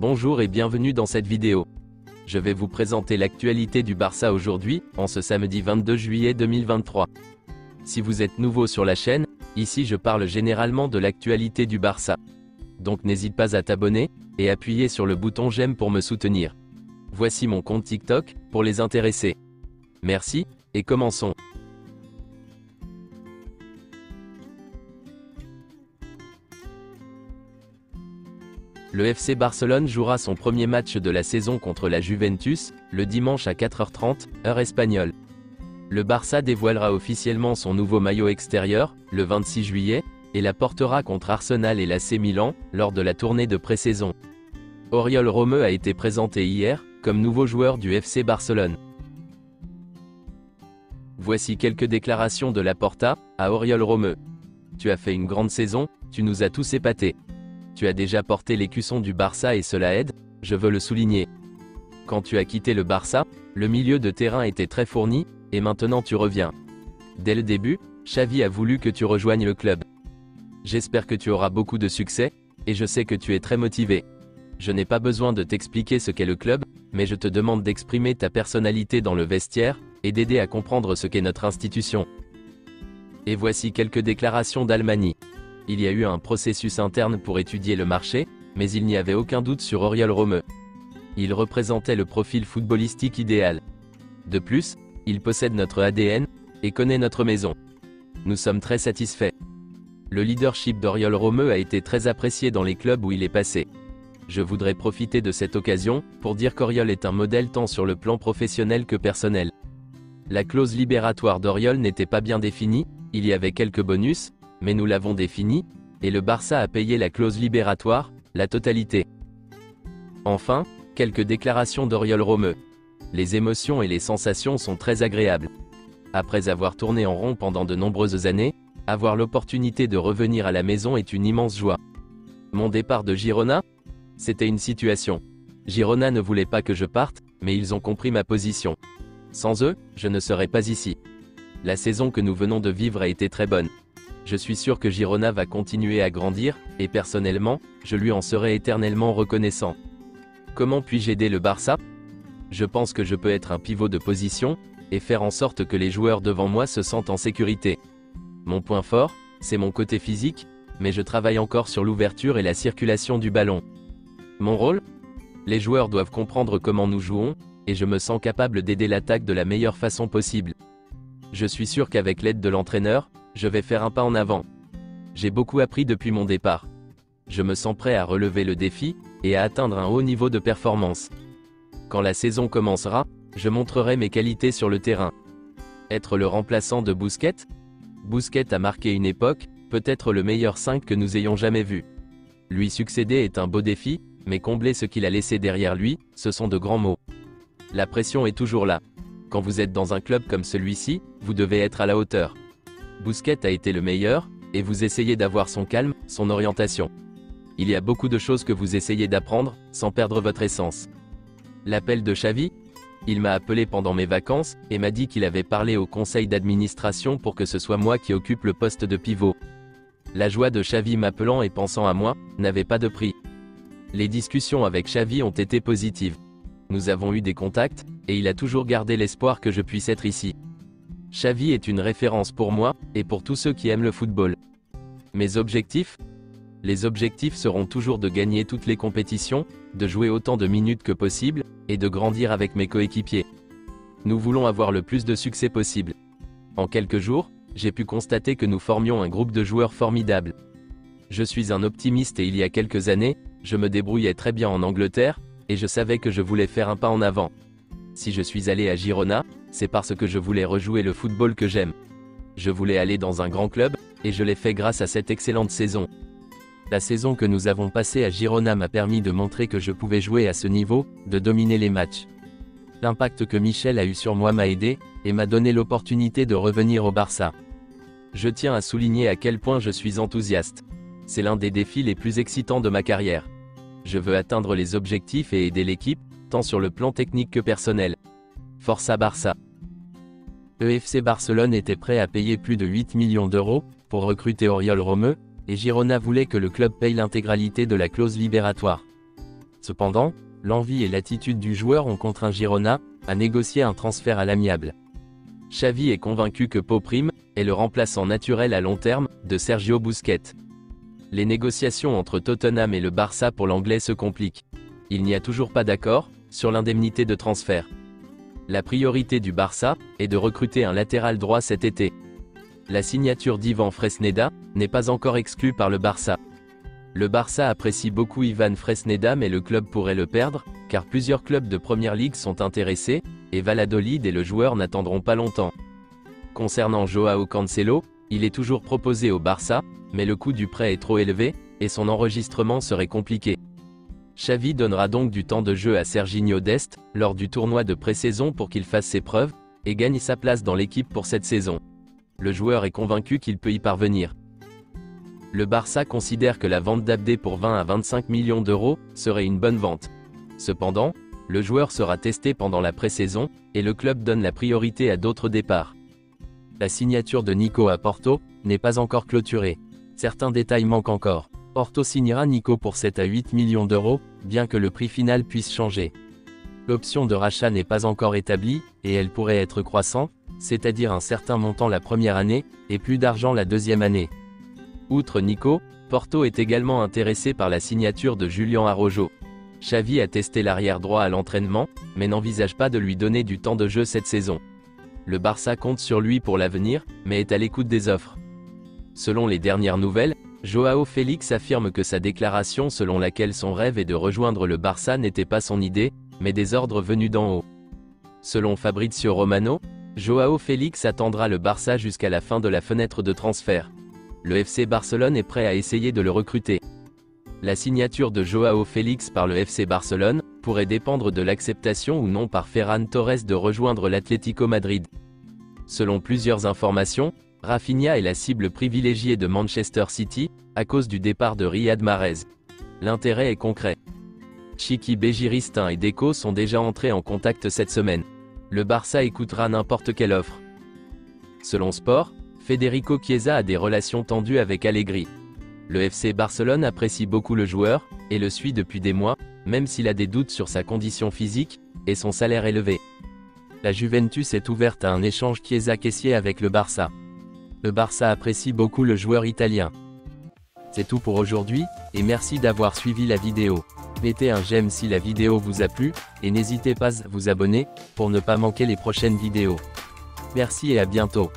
Bonjour et bienvenue dans cette vidéo. Je vais vous présenter l'actualité du Barça aujourd'hui, en ce samedi 22 juillet 2023. Si vous êtes nouveau sur la chaîne, ici je parle généralement de l'actualité du Barça. Donc n'hésite pas à t'abonner, et appuyer sur le bouton j'aime pour me soutenir. Voici mon compte TikTok, pour les intéressés. Merci, et commençons. Le FC Barcelone jouera son premier match de la saison contre la Juventus, le dimanche à 4h30, heure espagnole. Le Barça dévoilera officiellement son nouveau maillot extérieur, le 26 juillet, et la portera contre Arsenal et l'AC Milan, lors de la tournée de pré-saison. Oriol Romeu a été présenté hier, comme nouveau joueur du FC Barcelone. Voici quelques déclarations de Laporta, à Oriol Romeu. Tu as fait une grande saison, tu nous as tous épatés. Tu as déjà porté l'écusson du Barça et cela aide, je veux le souligner. Quand tu as quitté le Barça, le milieu de terrain était très fourni, et maintenant tu reviens. Dès le début, Xavi a voulu que tu rejoignes le club. J'espère que tu auras beaucoup de succès, et je sais que tu es très motivé. Je n'ai pas besoin de t'expliquer ce qu'est le club, mais je te demande d'exprimer ta personnalité dans le vestiaire, et d'aider à comprendre ce qu'est notre institution. Et voici quelques déclarations d'Almani. Il y a eu un processus interne pour étudier le marché, mais il n'y avait aucun doute sur Oriol Romeu. Il représentait le profil footballistique idéal. De plus, il possède notre ADN, et connaît notre maison. Nous sommes très satisfaits. Le leadership d'Oriol Romeu a été très apprécié dans les clubs où il est passé. Je voudrais profiter de cette occasion, pour dire qu'Oriol est un modèle tant sur le plan professionnel que personnel. La clause libératoire d'Oriol n'était pas bien définie, il y avait quelques bonus, mais nous l'avons défini, et le Barça a payé la clause libératoire, la totalité. Enfin, quelques déclarations d'Oriol Romeu. Les émotions et les sensations sont très agréables. Après avoir tourné en rond pendant de nombreuses années, avoir l'opportunité de revenir à la maison est une immense joie. Mon départ de Girona? C'était une situation. Girona ne voulait pas que je parte, mais ils ont compris ma position. Sans eux, je ne serais pas ici. La saison que nous venons de vivre a été très bonne. Je suis sûr que Girona va continuer à grandir, et personnellement, je lui en serai éternellement reconnaissant. Comment puis-je aider le Barça? Je pense que je peux être un pivot de position, et faire en sorte que les joueurs devant moi se sentent en sécurité. Mon point fort, c'est mon côté physique, mais je travaille encore sur l'ouverture et la circulation du ballon. Mon rôle? Les joueurs doivent comprendre comment nous jouons, et je me sens capable d'aider l'attaque de la meilleure façon possible. Je suis sûr qu'avec l'aide de l'entraîneur, je vais faire un pas en avant. J'ai beaucoup appris depuis mon départ. Je me sens prêt à relever le défi, et à atteindre un haut niveau de performance. Quand la saison commencera, je montrerai mes qualités sur le terrain. Être le remplaçant de Busquets? Busquets a marqué une époque, peut-être le meilleur 5 que nous ayons jamais vu. Lui succéder est un beau défi, mais combler ce qu'il a laissé derrière lui, ce sont de grands mots. La pression est toujours là. Quand vous êtes dans un club comme celui-ci, vous devez être à la hauteur. Busquets a été le meilleur, et vous essayez d'avoir son calme, son orientation. Il y a beaucoup de choses que vous essayez d'apprendre, sans perdre votre essence. L'appel de Xavi? Il m'a appelé pendant mes vacances, et m'a dit qu'il avait parlé au conseil d'administration pour que ce soit moi qui occupe le poste de pivot. La joie de Xavi m'appelant et pensant à moi, n'avait pas de prix. Les discussions avec Xavi ont été positives. Nous avons eu des contacts, et il a toujours gardé l'espoir que je puisse être ici. Xavi est une référence pour moi, et pour tous ceux qui aiment le football. Mes objectifs? Les objectifs seront toujours de gagner toutes les compétitions, de jouer autant de minutes que possible, et de grandir avec mes coéquipiers. Nous voulons avoir le plus de succès possible. En quelques jours, j'ai pu constater que nous formions un groupe de joueurs formidables. Je suis un optimiste et il y a quelques années, je me débrouillais très bien en Angleterre, et je savais que je voulais faire un pas en avant. Si je suis allé à Girona, c'est parce que je voulais rejouer le football que j'aime. Je voulais aller dans un grand club, et je l'ai fait grâce à cette excellente saison. La saison que nous avons passée à Girona m'a permis de montrer que je pouvais jouer à ce niveau, de dominer les matchs. L'impact que Michel a eu sur moi m'a aidé, et m'a donné l'opportunité de revenir au Barça. Je tiens à souligner à quel point je suis enthousiaste. C'est l'un des défis les plus excitants de ma carrière. Je veux atteindre les objectifs et aider l'équipe, tant sur le plan technique que personnel. Força Barça. Le FC Barcelone était prêt à payer plus de 8 millions d'euros pour recruter Oriol Romeu, et Girona voulait que le club paye l'intégralité de la clause libératoire. Cependant, l'envie et l'attitude du joueur ont contraint Girona à négocier un transfert à l'amiable. Xavi est convaincu que Pau Prime est le remplaçant naturel à long terme de Sergio Busquets. Les négociations entre Tottenham et le Barça pour l'anglais se compliquent. Il n'y a toujours pas d'accord sur l'indemnité de transfert. La priorité du Barça est de recruter un latéral droit cet été. La signature d'Ivan Fresneda n'est pas encore exclue par le Barça. Le Barça apprécie beaucoup Ivan Fresneda mais le club pourrait le perdre, car plusieurs clubs de Première Ligue sont intéressés, et Valladolid et le joueur n'attendront pas longtemps. Concernant Joao Cancelo, il est toujours proposé au Barça, mais le coût du prêt est trop élevé, et son enregistrement serait compliqué. Xavi donnera donc du temps de jeu à Serginho Dest, lors du tournoi de pré-saison pour qu'il fasse ses preuves, et gagne sa place dans l'équipe pour cette saison. Le joueur est convaincu qu'il peut y parvenir. Le Barça considère que la vente d'Abdé pour 20 à 25 millions d'euros serait une bonne vente. Cependant, le joueur sera testé pendant la pré-saison, et le club donne la priorité à d'autres départs. La signature de Nico à Porto n'est pas encore clôturée. Certains détails manquent encore. Porto signera Nico pour 7 à 8 millions d'euros, bien que le prix final puisse changer. L'option de rachat n'est pas encore établie, et elle pourrait être croissante, c'est-à-dire un certain montant la première année, et plus d'argent la deuxième année. Outre Nico, Porto est également intéressé par la signature de Julian Araujo. Xavi a testé l'arrière droit à l'entraînement, mais n'envisage pas de lui donner du temps de jeu cette saison. Le Barça compte sur lui pour l'avenir, mais est à l'écoute des offres. Selon les dernières nouvelles, Joao Félix affirme que sa déclaration selon laquelle son rêve est de rejoindre le Barça n'était pas son idée, mais des ordres venus d'en haut. Selon Fabrizio Romano, Joao Félix attendra le Barça jusqu'à la fin de la fenêtre de transfert. Le FC Barcelone est prêt à essayer de le recruter. La signature de Joao Félix par le FC Barcelone pourrait dépendre de l'acceptation ou non par Ferran Torres de rejoindre l'Atlético Madrid. Selon plusieurs informations, Rafinha est la cible privilégiée de Manchester City, à cause du départ de Riyad Mahrez. L'intérêt est concret. Chiki Begiristain et Deco sont déjà entrés en contact cette semaine. Le Barça écoutera n'importe quelle offre. Selon Sport, Federico Chiesa a des relations tendues avec Allegri. Le FC Barcelone apprécie beaucoup le joueur, et le suit depuis des mois, même s'il a des doutes sur sa condition physique, et son salaire élevé. La Juventus est ouverte à un échange Chiesa-Kessié avec le Barça. Le Barça apprécie beaucoup le joueur italien. C'est tout pour aujourd'hui, et merci d'avoir suivi la vidéo. Mettez un j'aime si la vidéo vous a plu, et n'hésitez pas à vous abonner, pour ne pas manquer les prochaines vidéos. Merci et à bientôt.